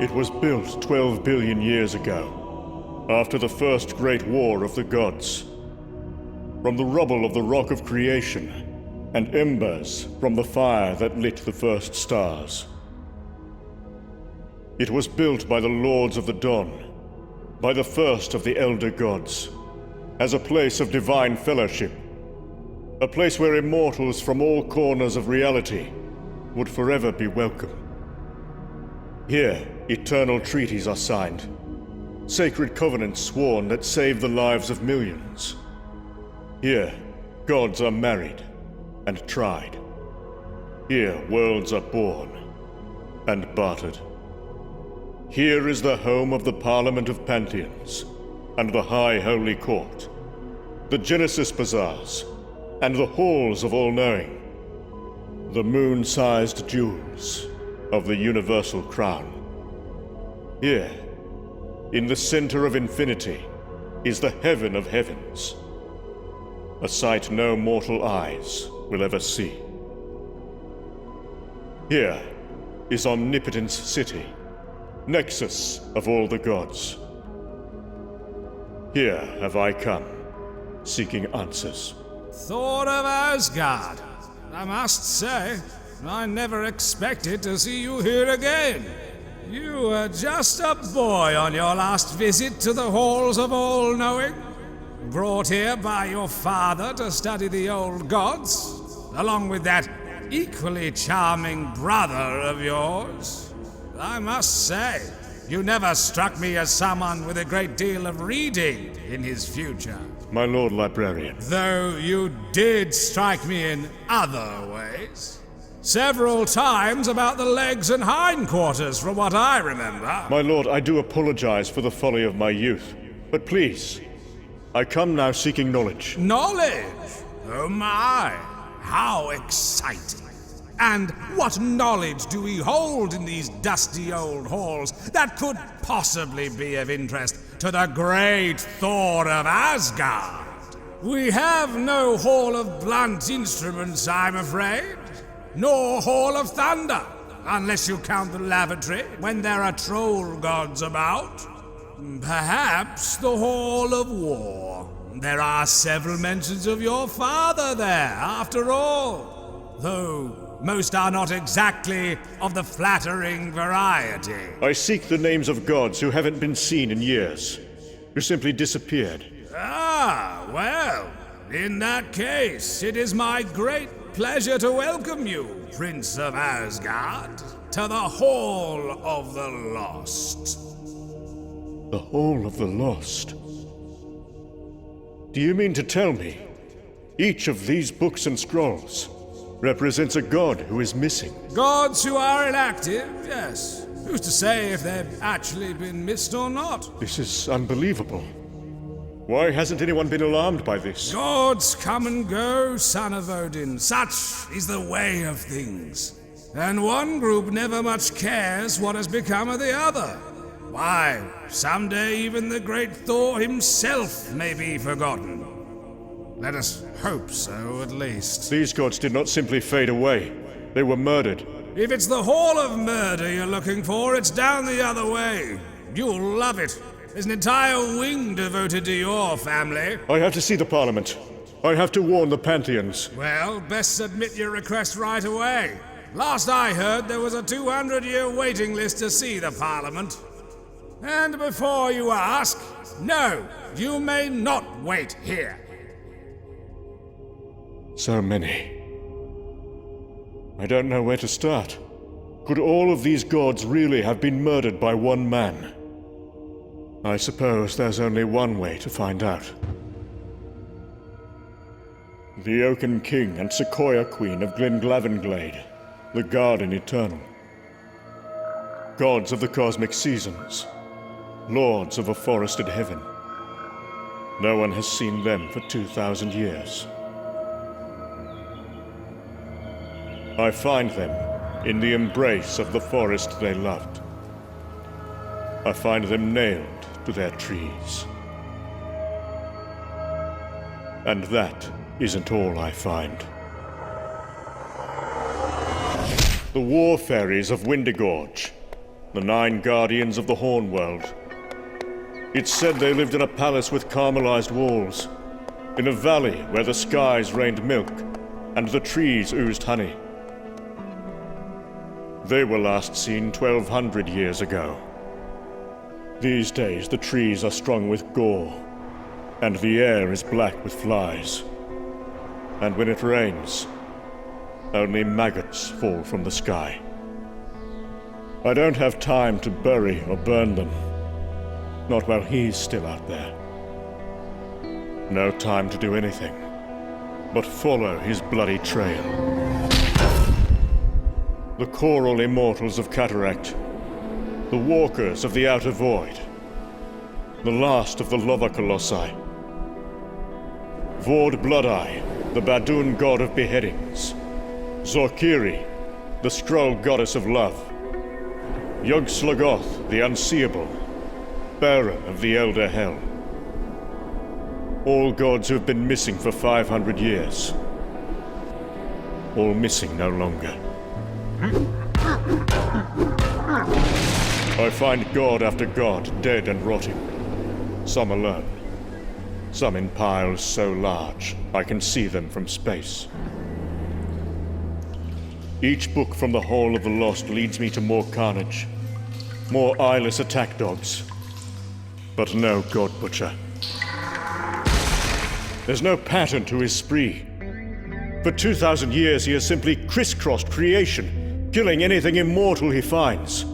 It was built 12 billion years ago, after the first great war of the gods. From the rubble of the rock of creation, and embers from the fire that lit the first stars. It was built by the Lords of the Dawn, by the first of the Elder Gods, as a place of divine fellowship, a place where immortals from all corners of reality would forever be welcome. Here, eternal treaties are signed, sacred covenants sworn that save the lives of millions. Here, gods are married and tried. Here, worlds are born and bartered. Here is the home of the Parliament of Pantheons and the High Holy Court, the Genesis Bazaars, and the Halls of All-Knowing, the moon-sized jewels of the Universal Crown. Here, in the center of infinity, is the Heaven of Heavens, a sight no mortal eyes will ever see. Here is Omnipotence City, nexus of all the gods. Here have I come, seeking answers. Thor of Asgard. I must say, I never expected to see you here again. You were just a boy on your last visit to the Halls of All-Knowing, brought here by your father to study the old gods, along with that equally charming brother of yours. I must say, you never struck me as someone with a great deal of reading in his future. My Lord Librarian. Though you did strike me in other ways. Several times about the legs and hindquarters, from what I remember. My lord, I do apologize for the folly of my youth. But please, I come now seeking knowledge. Knowledge? Oh my, how exciting. And what knowledge do we hold in these dusty old halls that could possibly be of interest to the great Thor of Asgard? We have no Hall of Blunt Instruments, I'm afraid. Nor Hall of Thunder, unless you count the lavatory when there are troll gods about. Perhaps the Hall of War. There are several mentions of your father there, after all. Though most are not exactly of the flattering variety. I seek the names of gods who haven't been seen in years, who simply disappeared. Ah, well, in that case, it is my great pleasure to welcome you, Prince of Asgard, to the Hall of the Lost. The Hall of the Lost? Do you mean to tell me each of these books and scrolls represents a god who is missing? Gods who are inactive, yes. Who's to say if they've actually been missed or not? This is unbelievable. Why hasn't anyone been alarmed by this? Gods come and go, son of Odin. Such is the way of things. And one group never much cares what has become of the other. Why, someday even the great Thor himself may be forgotten. Let us hope so, at least. These gods did not simply fade away. They were murdered. If it's the Hall of Murder you're looking for, it's down the other way. You'll love it. There's an entire wing devoted to your family. I have to see the Parliament. I have to warn the Pantheons. Well, best submit your request right away. Last I heard, there was a 200-year waiting list to see the Parliament. And before you ask, no, you may not wait here. So many. I don't know where to start. Could all of these gods really have been murdered by one man? I suppose there's only one way to find out. The Oaken King and Sequoia Queen of Glenglavenglade, the Garden Eternal. Gods of the cosmic seasons, lords of a forested heaven. No one has seen them for 2,000 years. I find them in the embrace of the forest they loved. I find them nailed to their trees. And that isn't all I find. The war fairies of Windigorge, the 9 guardians of the Horn World. It's said they lived in a palace with caramelized walls, in a valley where the skies rained milk and the trees oozed honey. They were last seen 1,200 years ago. These days, the trees are strung with gore, and the air is black with flies. And when it rains, only maggots fall from the sky. I don't have time to bury or burn them, not while he's still out there. No time to do anything but follow his bloody trail. The choral immortals of Cataract, the walkers of the Outer Void, the last of the Lava Colossi, Vord Bloodeye, the Badoon god of beheadings, Zorkiri, the Skrull goddess of love, Yog-Slagoth, the unseeable, Baron of the Elder Hell. All gods who have been missing for 500 years. All missing no longer. I find god after god dead and rotting. Some alone. Some in piles so large I can see them from space. Each book from the Hall of the Lost leads me to more carnage, more eyeless attack dogs, but no God Butcher. There's no pattern to his spree. For 2,000 years he has simply crisscrossed creation, killing anything immortal he finds.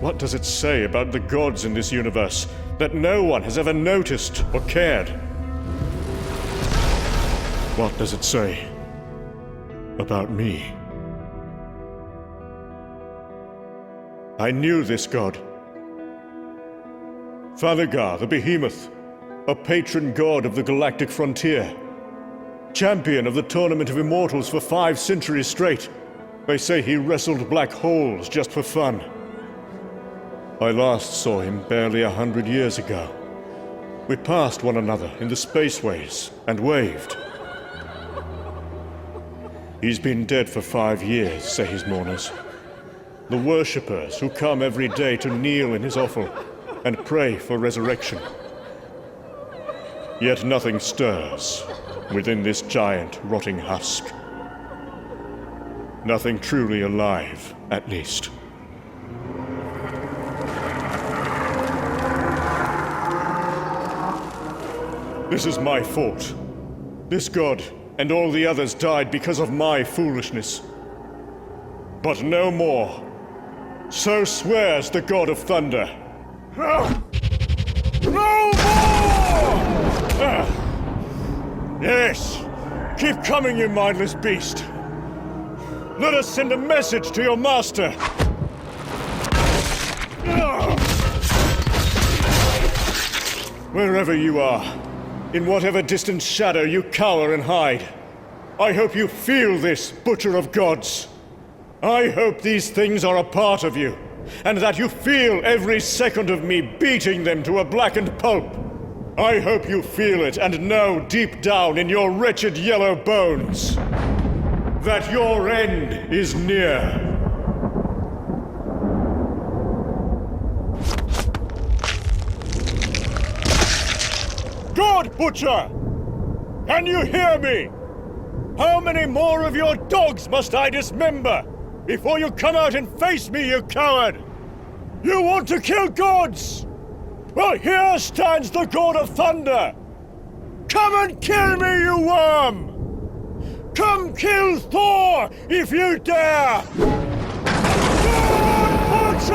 What does it say about the gods in this universe that no one has ever noticed or cared? What does it say about me? I knew this god. Thanagar, the Behemoth, a patron god of the galactic frontier. Champion of the Tournament of Immortals for 5 centuries straight. They say he wrestled black holes just for fun. I last saw him barely 100 years ago. We passed one another in the spaceways and waved. He's been dead for 5 years, say his mourners. The worshippers who come every day to kneel in his offal and pray for resurrection. Yet nothing stirs within this giant, rotting husk. Nothing truly alive, at least. This is my fault. This god and all the others died because of my foolishness. But no more. So swears the god of thunder. No more! Yes! Keep coming, you mindless beast! Let us send a message to your master! Wherever you are, in whatever distant shadow you cower and hide, I hope you feel this, Butcher of Gods! I hope these things are a part of you, and that you feel every second of me beating them to a blackened pulp. I hope you feel it and know deep down in your wretched yellow bones that your end is near. God Butcher! Can you hear me? How many more of your dogs must I dismember before you come out and face me, you coward? You want to kill gods? Well, here stands the God of Thunder! Come and kill me, you worm! Come kill Thor, if you dare! God Butcher!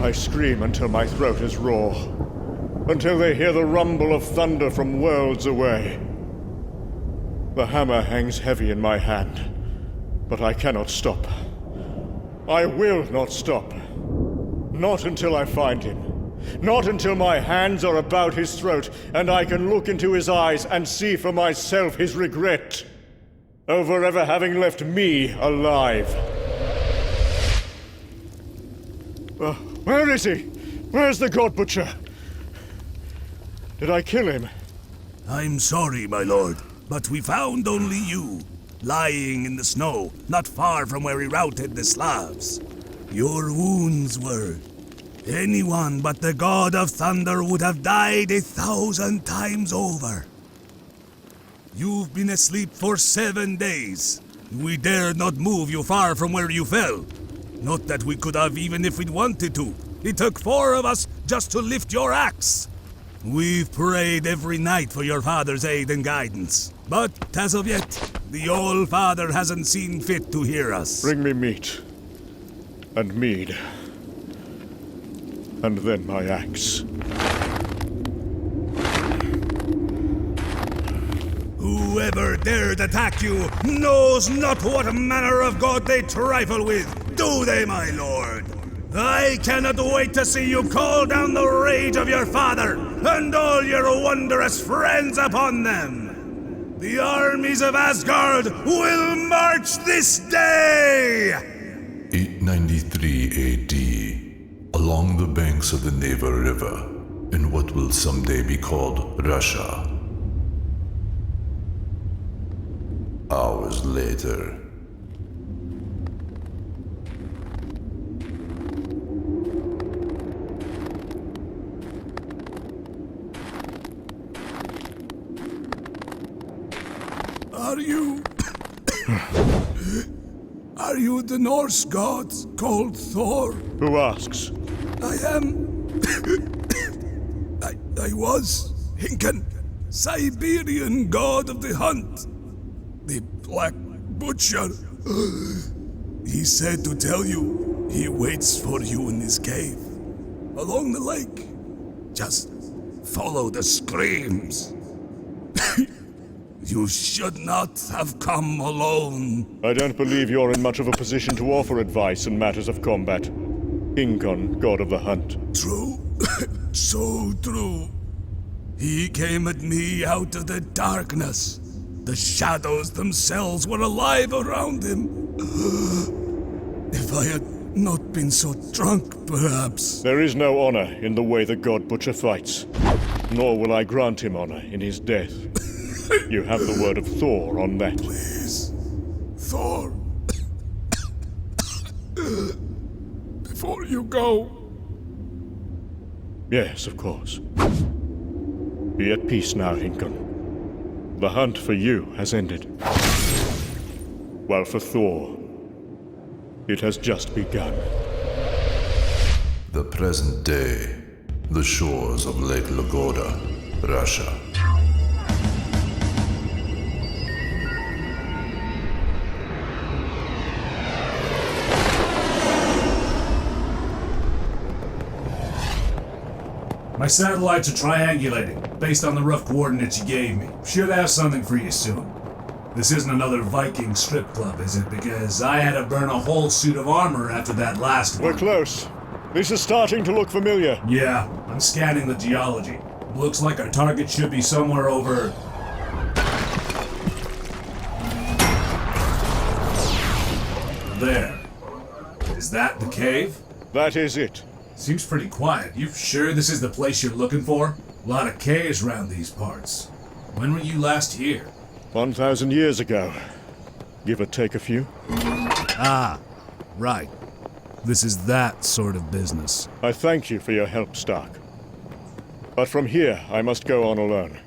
I scream until my throat is raw, until they hear the rumble of thunder from worlds away. The hammer hangs heavy in my hand, but I cannot stop. I will not stop. Not until I find him. Not until my hands are about his throat and I can look into his eyes and see for myself his regret over ever having left me alive. Where is he? Where's the God Butcher? Did I kill him? I'm sorry, my lord. but we found only you, lying in the snow, not far from where we routed the Slavs. Your wounds were... Anyone but the God of Thunder would have died 1,000 times over. You've been asleep for 7 days. We dared not move you far from where you fell. Not that we could have even if we'd wanted to. It took 4 of us just to lift your axe. We've prayed every night for your father's aid and guidance. But as of yet, the All-Father hasn't seen fit to hear us. Bring me meat. And mead. And then my axe. Whoever dared attack you knows not what manner of god they trifle with, do they, my lord? I cannot wait to see you call down the rage of your father and all your wondrous friends upon them. The armies of Asgard will march this day! 893 AD, along the banks of the Neva River, in what will someday be called Russia. Hours later. Are you the Norse god called Thor? Who asks? I am... I was Hinken, Siberian god of the hunt. The Black Butcher. He said to tell you he waits for you in his cave. Along the lake. Just follow the screams. You should not have come alone. I don't believe you're in much of a position to offer advice in matters of combat. Incon, god of the hunt. True. So true. He came at me out of the darkness. The shadows themselves were alive around him. If I had not been so drunk, perhaps. There is no honor in the way the god butcher fights. Nor will I grant him honor in his death. You have the word of Thor on that. Please, Thor. Before you go. Yes, of course. Be at peace now, Hinken. The hunt for you has ended. While for Thor, it has just begun. The present day, the shores of Lake Lagoda, Russia. My satellites are triangulating, based on the rough coordinates you gave me. Should have something for you soon. This isn't another Viking strip club, is it? Because I had to burn a whole suit of armor after that last one. We're close. This is starting to look familiar. Yeah, I'm scanning the geology. Looks like our target should be somewhere over... there. Is that the cave? That is it. Seems pretty quiet. You sure this is the place you're looking for? A lot of caves around these parts. When were you last here? 1,000 years ago. Give or take a few. Ah, right. This is that sort of business. I thank you for your help, Stark. But from here, I must go on alone.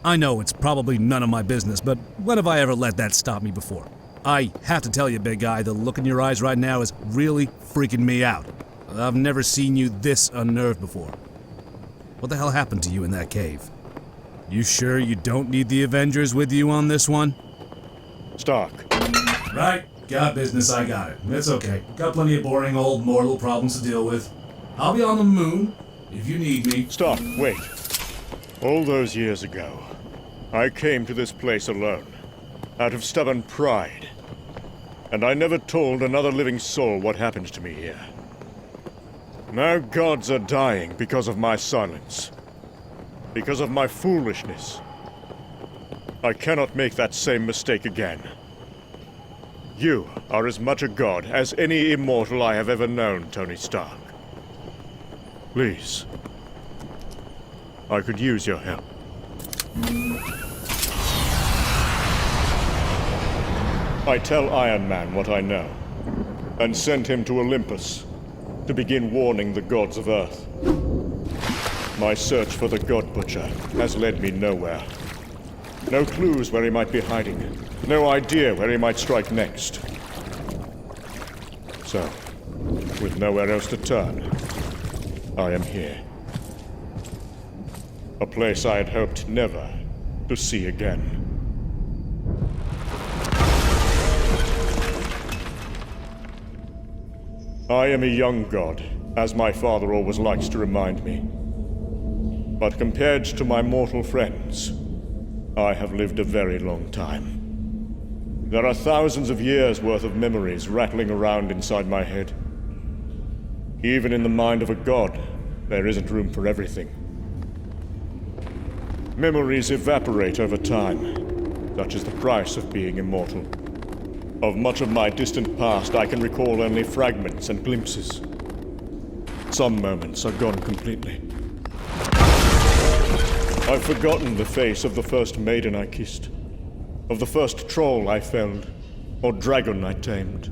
I know it's probably none of my business, but when have I ever let that stop me before? I have to tell you, big guy, the look in your eyes right now is really freaking me out. I've never seen you this unnerved before. What the hell happened to you in that cave? You sure you don't need the Avengers with you on this one? Stark. Right. Got business, I got it. It's okay. Got plenty of boring old mortal problems to deal with. I'll be on the moon, if you need me. Stark, wait. All those years ago, I came to this place alone, out of stubborn pride. And I never told another living soul what happened to me here. Now gods are dying because of my silence. Because of my foolishness. I cannot make that same mistake again. You are as much a god as any immortal I have ever known, Tony Stark. Please. I could use your help. I tell Iron Man what I know, and send him to Olympus to begin warning the gods of Earth. My search for the God Butcher has led me nowhere. No clues where he might be hiding. No idea where he might strike next. So, with nowhere else to turn, I am here. A place I had hoped never to see again. I am a young god, as my father always likes to remind me. But compared to my mortal friends, I have lived a very long time. There are thousands of years' worth of memories rattling around inside my head. Even in the mind of a god, there isn't room for everything. Memories evaporate over time. Such is the price of being immortal. Of much of my distant past, I can recall only fragments and glimpses. Some moments are gone completely. I've forgotten the face of the first maiden I kissed, of the first troll I felled, or dragon I tamed.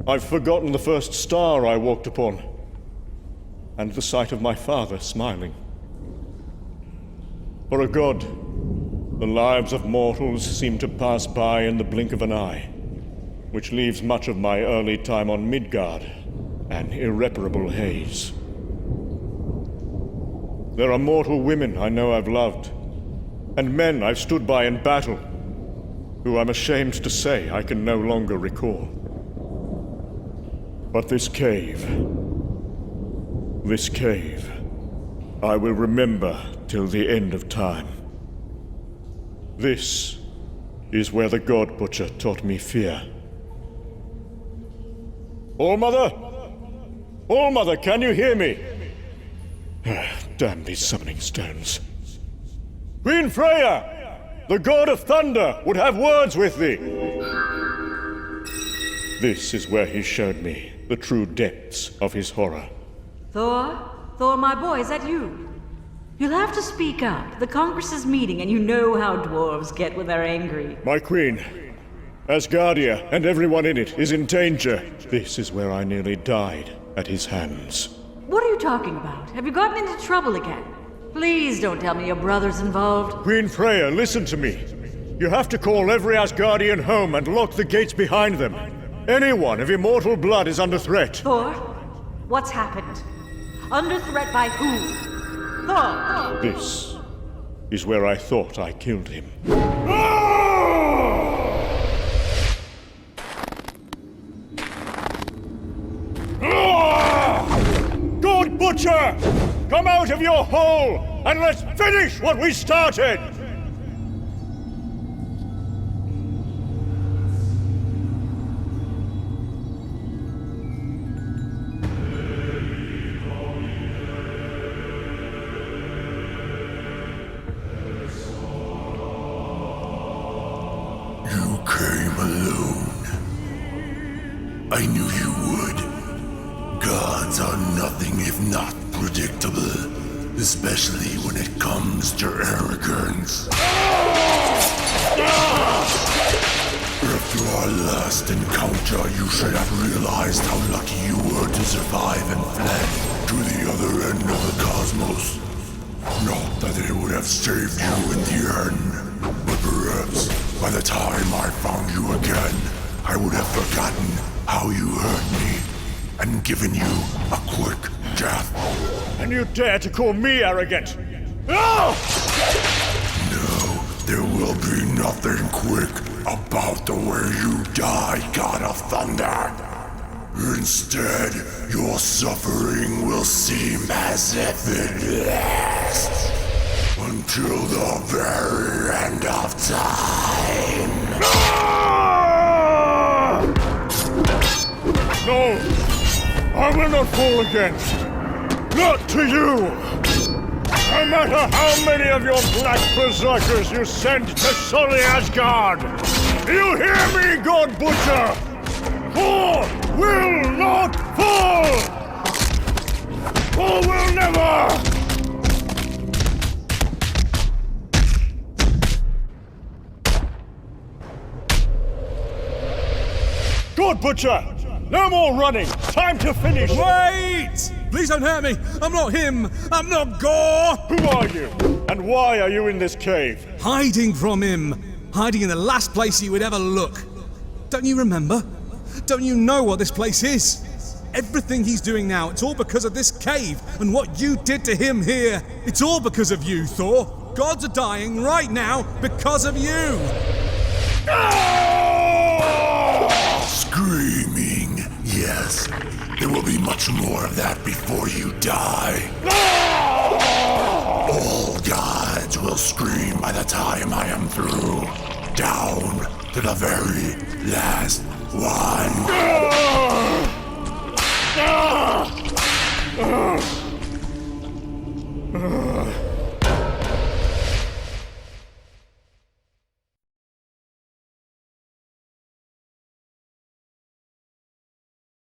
I've forgotten the first star I walked upon, and the sight of my father smiling. For a god, the lives of mortals seem to pass by in the blink of an eye, which leaves much of my early time on Midgard an irreparable haze. There are mortal women I know I've loved, and men I've stood by in battle, who I'm ashamed to say I can no longer recall. But this cave, I will remember till the end of time. This is where the God Butcher taught me fear. All-Mother? All-Mother, can you hear me? Damn these summoning stones. Queen Freya! The God of Thunder would have words with thee! This is where he showed me the true depths of his horror. Thor? Thor, my boy, is that you? You'll have to speak up. The Congress is meeting, and you know how dwarves get when they're angry. My queen, Asgardia and everyone in it is in danger. This is where I nearly died at his hands. What are you talking about? Have you gotten into trouble again? Please don't tell me your brother's involved. Queen Freya, listen to me. You have to call every Asgardian home and lock the gates behind them. Anyone of immortal blood is under threat. Thor, what's happened? Under threat by who? Thor! This is where I thought I killed him. God Butcher! Come out of your hole and let's finish what we started! You came alone. I knew you would. Gods are nothing if not predictable, especially when it comes to arrogance. After our last encounter, you should have realized how lucky you were to survive and fled to the other end of the cosmos. Not that it would have saved you in the end, but perhaps by the time I found you again, I would have forgotten how you hurt me and given you a quick death. And you dare to call me arrogant? No! No, there will be nothing quick about the way you die, God of Thunder. Instead, your suffering will seem as if it lasts until the very end of time. No! I will not fall again! Not to you! No matter how many of your black berserkers you send to sully Asgard! Do you hear me, God Butcher? Thor will not fall! Thor will never! Good, Butcher! No more running! Time to finish! Wait! Please don't hurt me! I'm not him! I'm not Gore! Who are you? And why are you in this cave? Hiding from him! Hiding in the last place he would ever look! Don't you remember? Don't you know what this place is? Everything he's doing now, it's all because of this cave and what you did to him here. It's all because of you, Thor. Gods are dying right now because of you! Screaming, yes. There will be much more of that before you die. All gods will scream by the time I am through. Down to the very last one.